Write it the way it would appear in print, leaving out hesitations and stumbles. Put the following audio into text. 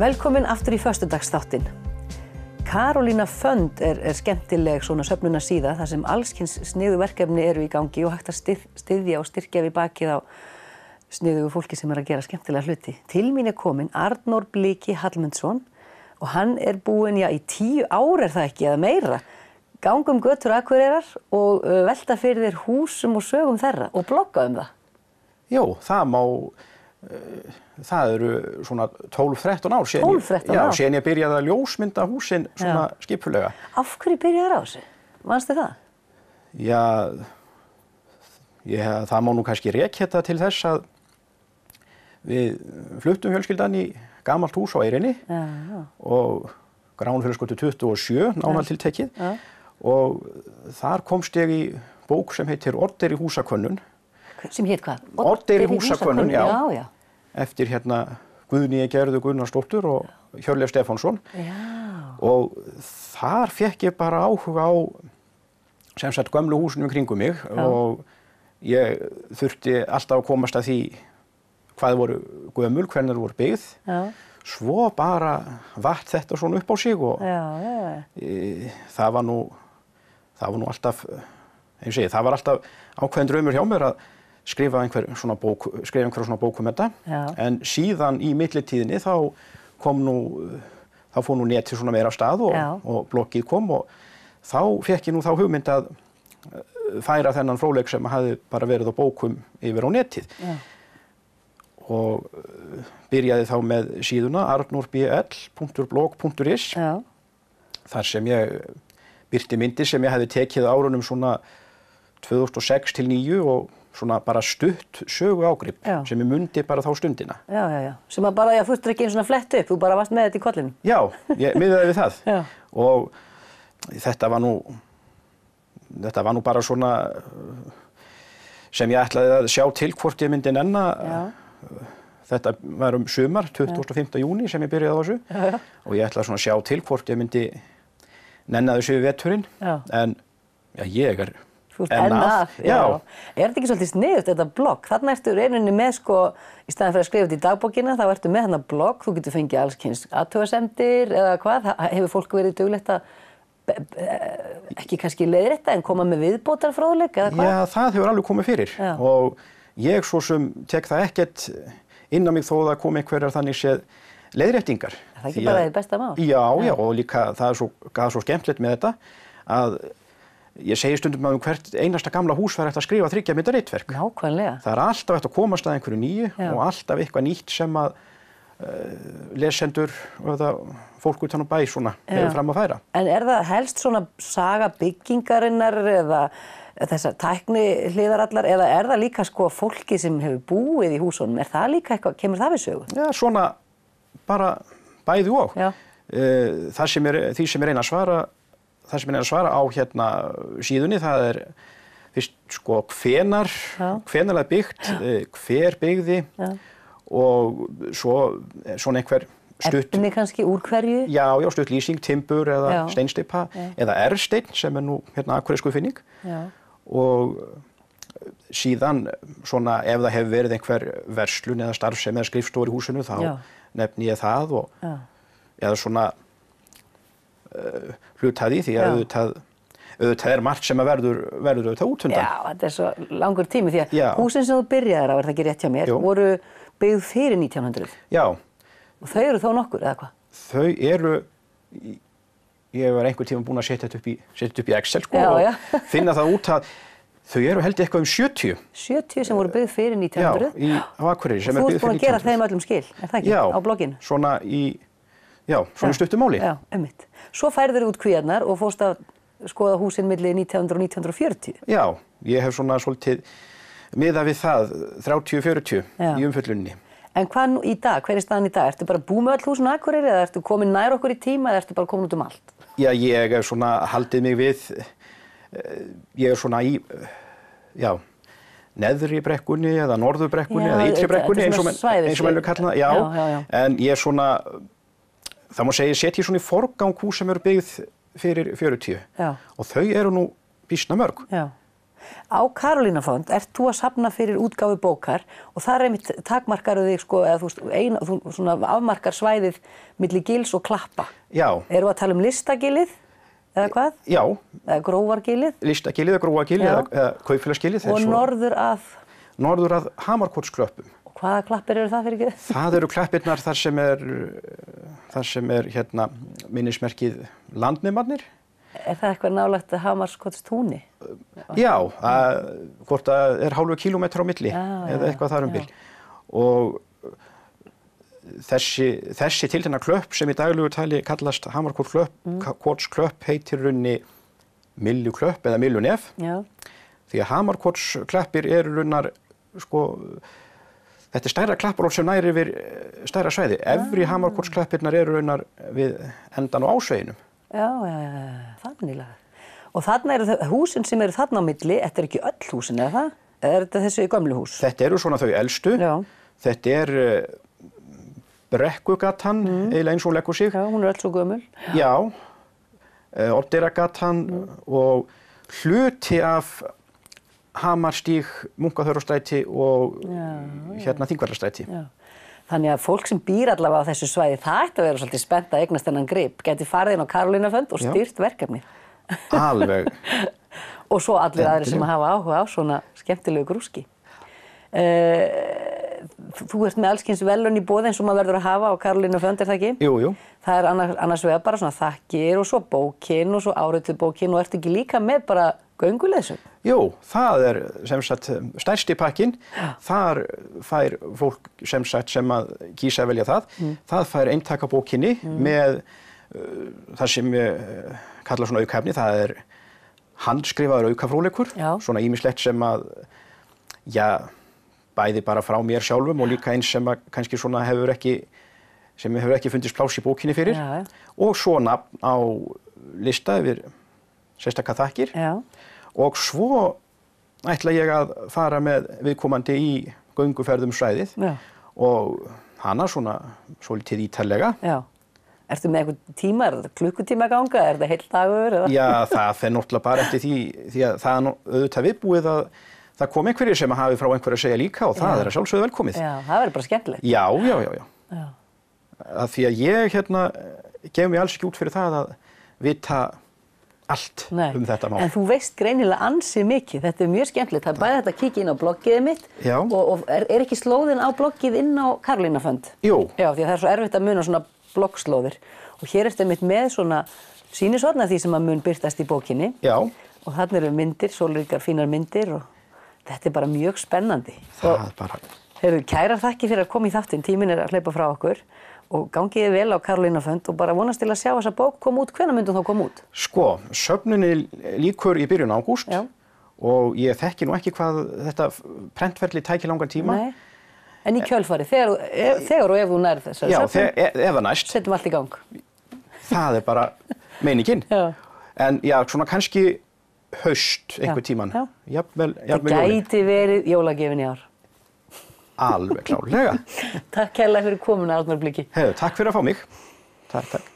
Velkomin aftur í föstudagsþáttinn. Karolína Fund er skemmtileg svona söfnunarsíða þar sem allskyns sniðuverkefni eru í gangi og hægt að styðja og styrkja við bakið á sniðugu fólki sem að gera skemmtilega hluti. Til mín kominn Arnór Bliki Hallmundsson og hann búinn í 10 ár það ekki eða meira. Ganga götur Akureyrar og velta fyrir þér húsum og sögum þeirra og blogga það. Jó, það eru svona 12-13 ár síðan. 12-13 ár? Já, síðan ég byrjaði að ljósmynda húsin svona skipulega. Af hverju byrjaðir á þessu? Manstu það? Já, það má nú kannski rekja þetta til þess að við fluttum fjölskyldan í gamalt hús á Eyrinni og Gránafjörðsgötu 27, nánar tiltekið. Og þar komst ég í bók sem heitir Oddeir í húsakönnun. Sem hét hvað? Oddeir í húsakönnun, já. Já. Eftir Guðnýju Gerðu Gunnarsdóttur og Hjörleif Stefánsson. Já. Og þar fékk ég bara áhuga á sem sagt gömlu húsinu kringum mig og ég þurfti alltaf að komast að því hvað voru gömul, hvernig þau voru byggð. Já. Svo bara vatt þetta svona upp á sig og það var nú alltaf, ég segi, það var alltaf ákveðin draumur hjá mér að skrifa einhver svona bók um þetta. En síðan í millitíðinni þá fór nú netið svona meira af stað og bloggið kom og þá fékk ég nú þá hugmynd að færa þennan fróðleik sem hafði bara verið á bókum yfir á netið. Og byrjaði þá með síðuna arnorbl.blog.is þar sem ég birti myndir sem ég hefði tekið á árunum svona 2006 til 2009 og svona bara stutt sögu ágrip sem ég mundi bara þá stundina. Já. Sem að bara, þú ekki einu svona flett upp, þú bara varst með þetta í kollinu. Já, ég miðaði við það. Og þetta var nú bara svona sem ég ætlaði að sjá til hvort ég myndi nenna. Þetta var sumar, 25. júní sem ég byrjaði á þessu og ég ætlaði svona að sjá til hvort ég myndi nenna þessu við veturinn. En ég enn að. Já. Er þetta ekki svolítið sniðugt þetta blogg? Þarna ertu rauninni með í staðinn fyrir að skrifa þetta í dagbókina, þá ertu með þarna blogg, þú getur fengið alls kyns athugasemdir eða hvað, hefur fólk verið duglegt að ekki kannski leiðrétta en koma með viðbótarfróðleik eða hvað? Já, það hefur alveg komið fyrir og ég svo sem tek það ekkert inn á mig þó það kom einhverjar þannig séð leiðréttingar. Það er ekki bara þitt besta mál? Já, og líka það er svo skemmtilegt með þetta að ég segi stundum að hvert einasta gamla hús var hægt að skrifa 3 mynda ritverk. Nákvæmlega. Það er alltaf hægt að komast að einhverju nýju og alltaf eitthvað nýtt sem að lesendur eða fólk utan á bæ svona hefur fram að færa. En það helst svona saga byggingarinnar eða þessar tækni hliðarallar eða það líka fólki sem hefur búið í húsunum? Það líka eitthvað, kemur það við sögu? Já, svona bara bæði og. Því sem ég reyna að svara á síðunni, það er fyrst hvenær það er byggt, hver byggði og svo svona einhver stutt. Efni kannski úr hverju? Já, stutt lýsing, timbur eða steinsteypa eða ersteinn sem er nú akureyrsku finning. Og síðan svona ef það hefur verið einhver verslun eða starfsemi eða skrifstofur í húsinu þá nefni ég það og eða svona hlutaði því að auðvitað margt sem verður auðvitað útundan. Já, þetta er svo langur tími því að húsin sem þú byrjaðir á, það ekki rétt hjá mér, voru byggð fyrir 1900. Já. Og þau eru þó nokkur, eða hvað? Þau eru, ég var einhvern tíma búin að setja þetta upp í Excel og finna það út að þau eru held ég eitthvað 70. 70 sem voru byggð fyrir 1900? Já, á Akureyri sem byggð fyrir 1900. Þú ert búin að gera þeim öllum skil, er það ekki, á blogginu? Svona svona stuttu máli. Já, einmitt. Svo færðir út kvíarnar og fórst að skoða húsin milli 1900 og 1940. Já, ég hef svona svolítið miðað við það 30-40 í umfjöllunni. En hvað nú í dag? Hver er staðan í dag? Ertu bara búið með öll húsin á Akureyri eða ertu komin nær okkur í tíma eða ertu bara komin út um allt? Já, ég hef svona haldið mig við, ég svona í, neðri brekkunni eða norður brekkunni eða ytri brekkunni eins og menn eru kallað. Já, en ég svona, það má segja, setja svona í forgang hús sem eru byggð fyrir 40 og þau eru nú býsna mörg. Á Karolínarfond ert þú að safna fyrir útgáfu bókar og þar einmitt takmarkaru þig sko, eða þú svona afmarkar svæðið milli Gils og Klappa. Já. Erum við að tala um Listagilið eða hvað? Já. Eða Grófargilið? Listagilið eða Grófargilið eða Kaupfélagsgilið. Og norður að Hamarkotsklöppum. Og hvaða klappir eru það fyrir ekki? Það eru klappirnar þar sem er hérna minnismerkið Landnemarnir. Er það eitthvað nálægt Hamarskotstúni? Já, hvort það er hálfu kílómetra á milli eða eitthvað þar um bil. Og þessi tiltekna klöpp sem í daglegu tali kallast Hamarkotsklöpp heitir runni Mylluklöpp eða Myllunef. Já. Því að Hamarkotsklappir eru runnar, sko, þetta er stærra klapparól sem næri yfir stærra svæði. Efri Hamarkotsklappirnar eru runnar við endan á ásveginum. Já, þannig laga. Og þarna eru húsin sem eru þarna á milli, þetta er ekki öll húsin, eða það? Eða er þetta þessi gömlu hús? Þetta eru svona þau elstu. Já. Þetta er Brekkugatan, eiginlega eins og hún leggur sig. Já, hún er öll svo gömul. Já, Oddeyrargatan og hluti af Hamarstíg, Munkaþverárstræti og hérna Þingvallarstræti. Já. Þannig að fólk sem býr allavega á þessu svæði, það ætti að vera svolítið spennt að eignast þennan grip, gæti farið inn á Karolínarfond og styrt verkefni. Alveg. Og svo allir aðrir sem hafa áhuga á svona skemmtilegu grúski. Þú ert með allskyns verðlaun í boði eins og maður verður að hafa á Karolínarfond, er það ekki? Jú, jú. Það er annars vegar bara svona þakkir og svo bókin og svo árituð bókin og ertu ekki líka með bara gönguleiðsögn? Jú, það er sem sagt stærsti pakkinn. Þar fær fólk sem sagt sem að kýsa að velja það. Það fær eintak af bókinni með það sem ég kalla svona aukefni. Það er handskrifaður aukafróðleikur, svona ýmislegt sem að, bæði bara frá mér sjálfum og líka eins sem að kannski svona hefur ekki fundist pláss í bókinni fyrir. Og svo nafn á lista yfir sérstaka þakkir. Og svo ætla ég að fara með viðkomandi í gönguferðum svæðið og hana svona svolítið ítarlega. Já. Ertu með einhvern tíma, er þetta klukkutíma ganga, er þetta heill dagur? Já, það fer náttúrulega bara eftir því að það er auðvitað viðbúið að það kom einhverjir sem hafi frá einhverju að segja líka og það er að sjálfsögðu velkomið. Já, það verður bara skemmtilegt. Já. Að því að ég gef mig alls ekki út fyrir það að vita allt um þetta mál. En þú veist greinilega ansi mikið, þetta er mjög skemmtilegt. Það er bæði þetta að kíkja inn á bloggið mitt og er ekki slóðin á bloggið inn á Karolínarfond? Jú. Já, því að það er svo erfitt að muna svona bloggslóðir. Og hér ertu mitt með svona sýnishorn af því sem að mun birtast í bókinni. Já. Og þarna eru myndir, sólríkar fínar myndir og þetta er bara mjög spennandi. Það er bara... Heyrðu, kærar þakkir fyrir að koma í þáttinn, tíminn er að hleypa frá okkur. Og gangiði vel á Karolínarfond og bara vonast til að sjá þessa bók koma út. Hvenær myndi hún þá koma út? Sko, söfnunni lýkur í byrjun ágúst og ég þekki nú ekki hvað þetta prentferli tæki langan tíma. Nei. En í kjölfari, þegar og ef þú nærð þessari söfnun? Já, ef það næst. Setjum allt í gang. Það er bara meiningin. En svona kannski haust einhver tíman. Jafnvel jólin. Það gæti verið jólagjöfin í ár. Alveg klárlega. Takk kærlega fyrir komuna, Arnar Bliki. Takk fyrir að fá mig. Takk.